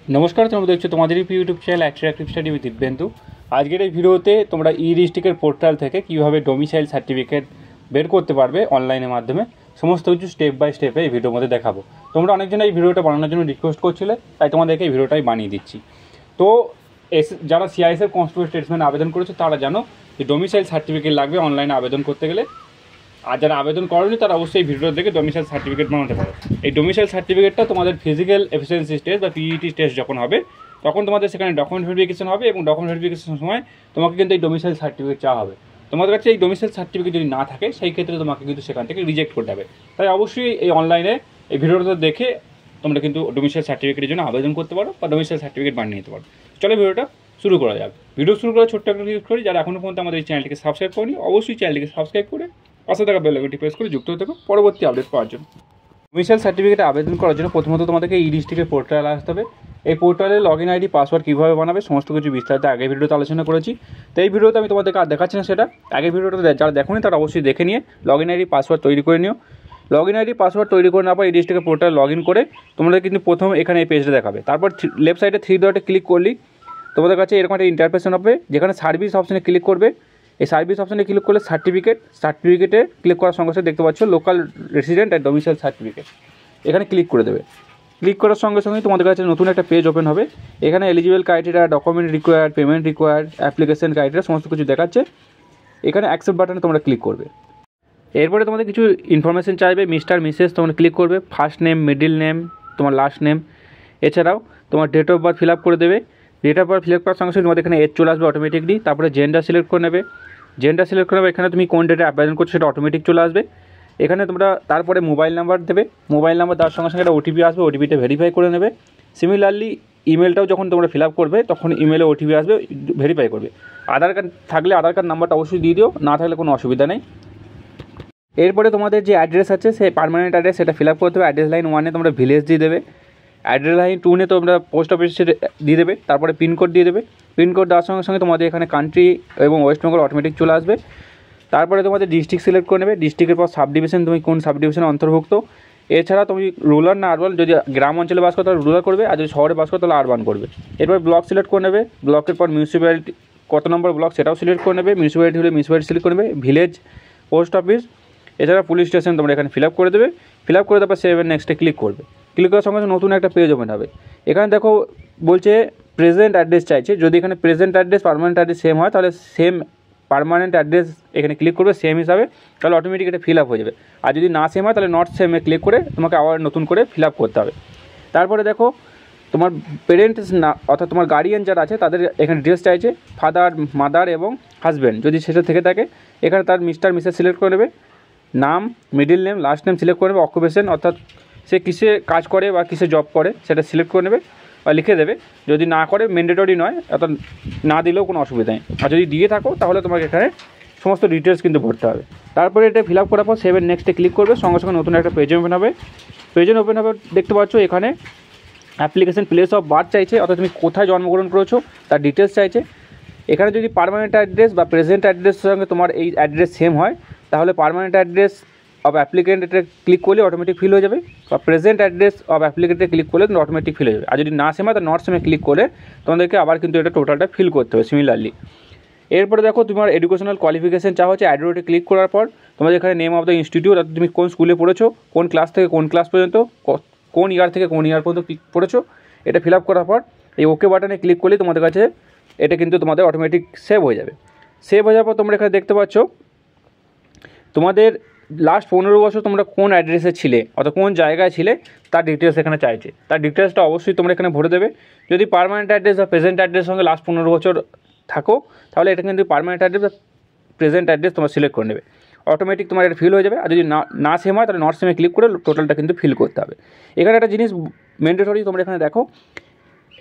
নমস্কার, তোমরা দেখছো তোমাদের YouTube channel attractive study with Dibyendu. আজকের এই ভিডিওতে তোমরা ই ডিস্ট্রিক্টের পোর্টাল থেকে কীভাবে ডোমিসাইল সার্টিফিকেট বের করতে পারবে অনলাইনের মাধ্যমে সমস্ত কিছু স্টেপ বাই স্টেপে এই ভিডিওর মধ্যে দেখাবো। তোমরা অনেকজন এই ভিডিওটা বানানোর জন্য রিকোয়েস্ট করছিলে, তাই তোমাদেরকে এই ভিডিওটাই বানিয়ে দিচ্ছি। তো যারা সিআইএসএফ কনস্টিটিউয়েন্ট স্টেটসম্যান আবেদন করেছে তারা জানো যে ডোমিসাইল সার্টিফিকেট লাগবে অনলাইনে আবেদন করতে গেলে। আর যারা আবেদন করেনি তারা অবশ্যই এই ভিডিও দেখে ডোমিসাইল সার্টিফিকেট বানাতে পারো। এই ডোমিসাইল সার্টিফিকেটটা তোমাদের ফিজিক্যাল এফিসিয়েন্সি টেস্ট বা পিইটি টেস্ট যখন হবে তখন তোমাদের সেখানে ডকুমেন্ট ভেরিফিকেশন হবে, এবং ডকুমেন্ট ভেরিফিকেশনের সময় তোমাকে কিন্তু এই ডোমিসাইল সার্টিফিকেট চাওয়া হবে। তোমাদের কাছে এই ডোমিসাইল সার্টিফিকেট যদি না থাকে সেই ক্ষেত্রে তোমাকে কিন্তু সেখান থেকে রিজেক্ট করতে হবে। তাই অবশ্যই এই অনলাইনে এই ভিডিওটা দেখে তোমরা কিন্তু ডোমিসাইল সার্টিফিকেটের জন্য আবেদন করতে পারো বা ডোমিসাইল সার্টিফিকেট বানিয়ে নিতে পারো। চলো ভিডিওটা শুরু করা যাক। ভিডিও শুরু করার ছোট্ট একটা রিকোয়েস্ট করি, যারা এখনও পর্যন্ত আমাদের এই চ্যানেলটিকে সাবস্ক্রাইব করেনি অবশ্যই চ্যানেলটিকে সাবস্ক্রাইব করে পাশে থাকা বেল আইকনটি প্রেস করে যুক্ত হতে থাকো পরবর্তী আপডেট পাওয়ার জন্য। ডোমিসাইল সার্টিফিকেটে আবেদন করার জন্য প্রথমত তোমাদেরকে ই ডিস্ট্রিক্টের পোর্টালে আসতে হবে। এই পোর্টালে লগইন আইডি পাসওয়ার্ড কীভাবে বানাবে সমস্ত কিছু বিস্তারিত আগের ভিডিওতে আলোচনা করেছি। তো এই ভিডিওতে আমি তোমাদেরকে আর দেখাচ্ছি না সেটা। আগের ভিডিওটা যারা দেখোনি তারা অবশ্যই দেখে নিয়ে লগইন আইডি পাসওয়ার্ড তৈরি করে নিও। লগইন আইডি পাসওয়ার্ড তৈরি করে নেওয়ার পর এই ডিস্ট্রিক্টের পোর্টালে লগ ইন করে তোমাদের কিন্তু প্রথম এখানে এই পেজটা দেখাবে। তারপর লেফট সাইডে 3 ডটে ক্লিক করলেই তোমাদের কাছে এরকম একটা ইন্টারফেস হবে, যেখানে সার্ভিস অপশানে ক্লিক করবে। এই সার্ভিস অপশানে ক্লিক করলে সার্টিফিকেটে ক্লিক করার সঙ্গে সঙ্গে দেখতে পাচ্ছ local resident and domicile certificate, এখানে ক্লিক করে দেবে। ক্লিক করার সঙ্গে সঙ্গে তোমাদের কাছে নতুন একটা পেজ ওপেন হবে। এখানে eligible criteria, document required, payment required, application criteria সমস্ত কিছু দেখাচ্ছে। এখানে অ্যাকসেপ্ট বাটনে তোমরা ক্লিক করবে। এরপরে তোমাদের কিছু ইনফরমেশন চাইবে, মিস্টার মিসেস তোমরা ক্লিক করবে, ফার্স্ট নেম, মিডিল নেম, তোমার লাস্ট নেম, এছাড়াও তোমার date of birth fill up করে দেবে। Date of birth fill up করার সঙ্গে সঙ্গে তোমাদের এখানে এজ চলে আসবে অটোমেটিকলি। তারপরে জেন্ডার সিলেক্ট করে নেবে। জেন্ডার সিলেক্ট করে নেবে, এখানে তুমি কোন ডেটে আবেদন করছো সেটা অটোমেটিক চলে আসবে। এখানে তোমরা তারপরে মোবাইল নাম্বার দেবে। মোবাইল নাম্বার দেওয়ার সঙ্গে সঙ্গে একটা ওটিপি আসবে, ওটিপিটা ভেরিফাই করে নেবে। সিমিলারলি ইমেলটাও যখন তোমরা ফিল আপ করবে তখন ইমেলে ওটিপি আসবে, ভেরিফাই করবে। আধার কার্ড থাকলে আধার কার্ড নাম্বারটা অবশ্যই দিয়ে দিও, না থাকলে কোনো অসুবিধা নেই। এরপরে তোমাদের যে অ্যাড্রেস আছে সেই পার্মানেন্ট অ্যাড্রেস সেটা ফিল আপ করতে হবে। অ্যাড্রেস লাইন 1-এ তোমরা ভিলেজ দিয়ে দেবে, অ্যাড্রেস লাইন 2-এ তোমরা পোস্ট অফিসে দিয়ে দেবে, তারপরে পিনকোড দিয়ে দেবে। পিনকোড দেওয়ার সঙ্গে সঙ্গে তোমাদের এখানে কান্ট্রি এবং ওয়েস্ট বেঙ্গল অটোমেটিক চলে আসবে। তারপরে তোমাদের ডিস্ট্রিক্ট সিলেক্ট করে নেবে। ডিস্ট্রিক্টের পর সাব ডিভিশন, তুমি কোন সাব ডিভিশনে অন্তর্ভুক্ত। এছাড়া তুমি রুরাল না আরবান, যদি গ্রাম অঞ্চলে বাস করো তাহলে রুরাল করবে, আর যদি শহরে বাস করো তাহলে আরবান করবে। এরপর ব্লক সিলেক্ট করে নেবে। ব্লকের পর মিউনিসিপ্যালিটি, কত নম্বর ব্লক সেটাও সিলেক্ট করে নেবে। মিউনিসিপ্যালিটি হলে মিউনিসিপ্যালিটি সিলেক্ট করে নেবে। ভিলেজ, পোস্ট অফিস, এছাড়া পুলিশ স্টেশন তোমরা এখানে ফিল আপ করে দেবে। ফিল আপ করে তারপর সেভ এন্ড নেক্সটে ক্লিক করবে। ক্লিক করার সঙ্গে নতুন একটা পেজ ওপেন হবে। এখানে দেখো বলছে প্রেজেন্ট অ্যাড্রেস চাইছে। যদি এখানে present address permanent address same হয় তাহলে সেম পার্মানেন্ট অ্যাড্রেস এখানে ক্লিক করবে সেম হিসাবে, তাহলে অটোমেটিক এটা ফিল আপ হয়ে যাবে। আর যদি না সেম হয় তাহলে নট সেমে ক্লিক করে তোমাকে আবার নতুন করে ফিল আপ করতে হবে। তারপরে দেখো তোমার পেরেন্টস না, অর্থাৎ তোমার গার্ডিয়ান যারা আছে তাদের এখানে ডিটেলস চাইছে, ফাদার, মাদার এবং হাজব্যান্ড যদি সেটা থেকে থাকে এখানে তার মিস্টার মিসেস সিলেক্ট করে নেবে। নাম, middle name, last name select করে নেবে। অকুপেশন অর্থাৎ সে কিসে কাজ করে বা কিসে জব করে সেটা সিলেক্ট করে নেবে বা লিখে দেবে। যদি না করে ম্যান্ডেটরি নয়, অর্থাৎ না দিলেও কোনো অসুবিধা নেই। আর যদি দিয়ে থাকো তাহলে তোমাকে এখানে সমস্ত ডিটেলস কিন্তু ভরতে হবে। তারপরে এটা ফিল আপ করার পর সেভ এন্ড নেক্সটে ক্লিক করবে। সঙ্গে সঙ্গে নতুন একটা পেজ ওপেন হবে। দেখতে পাচ্ছ এখানে অ্যাপ্লিকেশন প্লেস অফ বার্থ চাইছে, অর্থাৎ তুমি কোথায় জন্মগ্রহণ করেছো তার ডিটেলস চাইছে। এখানে যদি পার্মানেন্ট অ্যাড্রেস বা প্রেজেন্ট অ্যাড্রেসের সঙ্গে তোমার এই অ্যাড্রেস সেম হয় তাহলে পার্মানেন্ট অ্যাড্রেস অফ অ্যাপ্লিকেন্ট এটা ক্লিক করলে অটোমেটিক ফিল হয়ে যাবে, বা প্রেজেন্ট অ্যাড্রেস অফ অ্যাপ্লিকেন্টে ক্লিক করলে অটোমেটিক ফিল হয়ে যাবে। আর যদি না সেম হয় তাহলে নট সেমে ক্লিক করে তোমাদেরকে আবার কিন্তু এটা টোটালটা ফিল করতে হবে সিমিলারলি। এরপরে দেখো তোমার এডুকেশনাল কোয়ালিফিকেশন চাওয়া হচ্ছে। অ্যাড্রেসে ক্লিক করার পর তোমাদের এখানে নেম অফ দ্য ইনস্টিটিউট, অর্থাৎ তুমি কোন স্কুলে পড়েছো, কোন ক্লাস থেকে কোন ক্লাস পর্যন্ত, কোন ইয়ার থেকে কোন ইয়ার পর্যন্ত পড়েছো, এটা ফিল আপ করার পর এই ওকে বাটনে ক্লিক করলে তোমাদের কাছে এটা কিন্তু তোমাদের অটোমেটিক সেভ হয়ে যাবে। সেভ হয়ে যাওয়ার পর তোমরা এখানে দেখতে পাচ্ছ তোমাদের লাস্ট 15 বছর তোমরা কোন অ্যাড্রেসে ছিলে, অর্থাৎ কোন জায়গায় ছিলে তার ডিটেলস এখানে চাইছে। তার ডিটেলসটা অবশ্যই তোমরা এখানে ভরে দেবে। যদি পার্মানেন্ট অ্যাড্রেস বা প্রেজেন্ট অ্যাড্রেসের সঙ্গে লাস্ট 15 বছর থাকো তাহলে এটা কিন্তু পার্মানেন্ট অ্যাড্রেস বা প্রেজেন্ট অ্যাড্রেস তোমরা সিলেক্ট করে নেবে, অটোমেটিক তোমার এটা ফিল হয়ে যাবে। আর যদি না সেম হয় তাহলে নট সেমে ক্লিক করে টোটালটা কিন্তু ফিল করতে হবে। এখানে একটা জিনিস ম্যান্ডেটরি, তোমরা এখানে দেখো,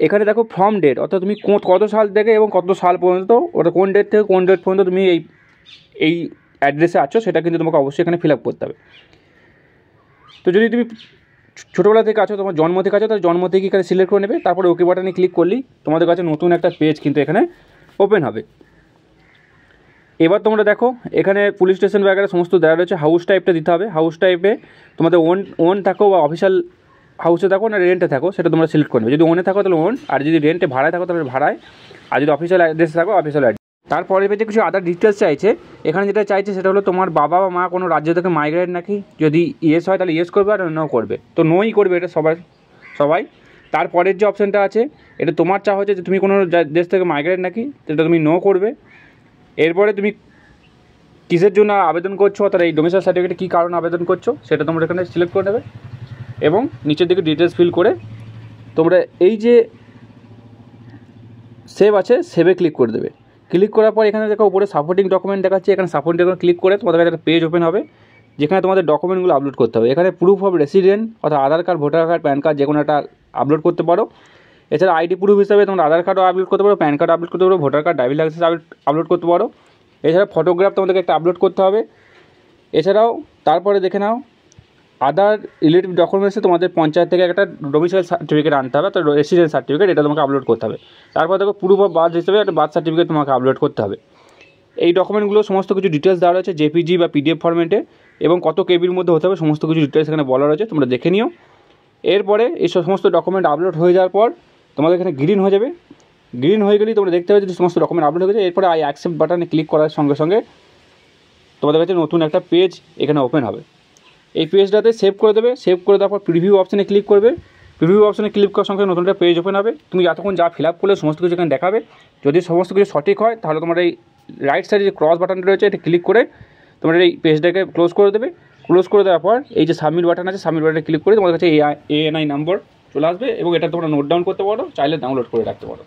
এখানে দেখো ফ্রম ডেট, অর্থাৎ তুমি কত সাল থেকে এবং কত সাল পর্যন্ত, ওটা কোন ডেট থেকে কোন ডেট পর্যন্ত তুমি এই অ্যাড্রেসে আছো সেটা কিন্তু তোমাকে অবশ্যই এখানে ফিল আপ করতে হবে। তো যদি তুমি ছোটোবেলা থেকে আছো, তোমার জন্ম থেকে আছো, তাহলে জন্ম থেকে এখানে সিলেক্ট করে নেবে। তারপরে ওকে বাটনে ক্লিক করলেই তোমাদের কাছে নতুন একটা পেজ কিন্তু এখানে ওপেন হবে। এবার তোমরা দেখো এখানে পুলিশ স্টেশন ব্যাগের সমস্ত দেওয়া রয়েছে। হাউস টাইপটা দিতে হবে। হাউস টাইপে তোমাদের ওন থাকো বা অফিসিয়াল হাউসে থাকো না রেন্টে থাকো সেটা তোমরা সিলেক্ট করে নেবে। যদি ওনে থাকো তাহলে ওন, আর যদি রেন্টে ভাড়ায় থাকো তাহলে ভাড়ায়, আর যদি অফিসিয়াল অ্যাড্রেসে থাকো অফিসিয়াল অ্যাড্রেস। তারপরে পেজে কিছু আদার ডিটেলস চাইছে। এখানে যেটা চাইছে সেটা হলো তোমার বাবা বা মা কোনো রাজ্য থেকে মাইগ্রেট নাকি, যদি ইয়েস হয় তাহলে ইয়েস করবে আর নো করবে, তো নোই করবে এটা সবাই। তারপরের যে অপশানটা আছে এটা তোমার চা হচ্ছে যে তুমি কোনো দেশ থেকে মাইগ্রেট নাকি, সেটা তুমি নো করবে। এরপরে তুমি কিসের জন্য আবেদন করছো, অর্থাৎ এই ডোমিসাইল সার্টিফিকেটে কী কারণে আবেদন করছো সেটা তোমরা এখানে সিলেক্ট করে নেবে, এবং নিচের দিকে ডিটেলস ফিল করে তোমরা এই যে সেভ আছে সেভে ক্লিক করে দেবে। ক্লিক করার পর এখানে দেখো উপরে সাপোর্টিং ডকুমেন্ট দেখাচ্ছে, এখানে সাপোর্টিং ডকুমেন্ট ক্লিক করে তোমাদের কাছে একটা পেজ ওপেন হবে যেখানে তোমাদের ডকুমেন্টগুলো আপলোড করতে হবে। এখানে প্রুফ অফ রেসিডেন্ট অর্থাৎ Aadhaar card, voter card, PAN card যে কোনো একটা আপলোড করতে পারো। এছাড়া আইডি প্রুফ হিসাবে তোমরা আধার কার্ডও আপলোড করতে পারো, প্যান কার্ড আপলোড করতে পারো, voter card, driving licence upload করতে পারো। এছাড়া ফটোগ্রাফ তোমাদেরকে একটা আপলোড করতে হবে। এছাড়াও তারপরে দেখে নাও আদার রিলেটিভ ডকুমেন্টসে তোমাদের পঞ্চায়েত থেকে একটা ডোমিসাইল সার্টিফিকেট আনতে হবে, তো রেসিডেন্স সার্টিফিকেট এটা তোমাকে আপলোড করতে হবে। তারপর দেখো প্রুফ অফ বার্থ হিসেবে একটা বার্থ সার্টিফিকেট তোমাকে আপলোড করতে হবে। এই ডকুমেন্টগুলো সমস্ত কিছু ডিটেলস দেওয়া রয়েছে জেপিজি বা পিডিএফ ফরম্যাটে, এবং কত কেবির মধ্যে হতে হবে সমস্ত কিছু ডিটেলস এখানে বলা রয়েছে, তোমরা দেখে নিও। এরপরে এই সমস্ত ডকুমেন্ট আপলোড হয়ে যাওয়ার পর তোমাদের এখানে গ্রিন হয়ে যাবে। গ্রিন হয়ে গেলেই তোমরা দেখতে পাবে যে সমস্ত ডকুমেন্ট আপলোড হয়ে গেছে। এরপরে আই অ্যাকসেপ্ট বাটনে ক্লিক করার সঙ্গে সঙ্গে তোমাদের কাছে নতুন একটা পেজ এখানে ওপেন হবে। এই পেজটাতে সেভ করে দেবে। সেভ করে দেওয়ার পর প্রিভিউ অপশানে ক্লিক করবে। প্রিভিউ অপশানে ক্লিক করার সঙ্গে নতুন একটা পেজ ওপেন হবে। তুমি যতক্ষণ যা ফিল আপ করলে সমস্ত কিছু এখানে দেখাবে। যদি সমস্ত কিছু সঠিক হয় তাহলে তোমার এই রাইট সাইডে যে ক্রস বাটনটা রয়েছে এটা ক্লিক করে তোমার এই পেজটাকে ক্লোজ করে দেবে। ক্লোজ করে দেওয়ার পর এই যে সাবমিট বাটন আছে, সাবমিট বাটনে ক্লিক করে তোমাদের কাছে ANI নাম্বার চলে আসবে, এবং এটা তোমরা নোট ডাউন করতে পারো, চাইলে ডাউনলোড করে রাখতে পারো।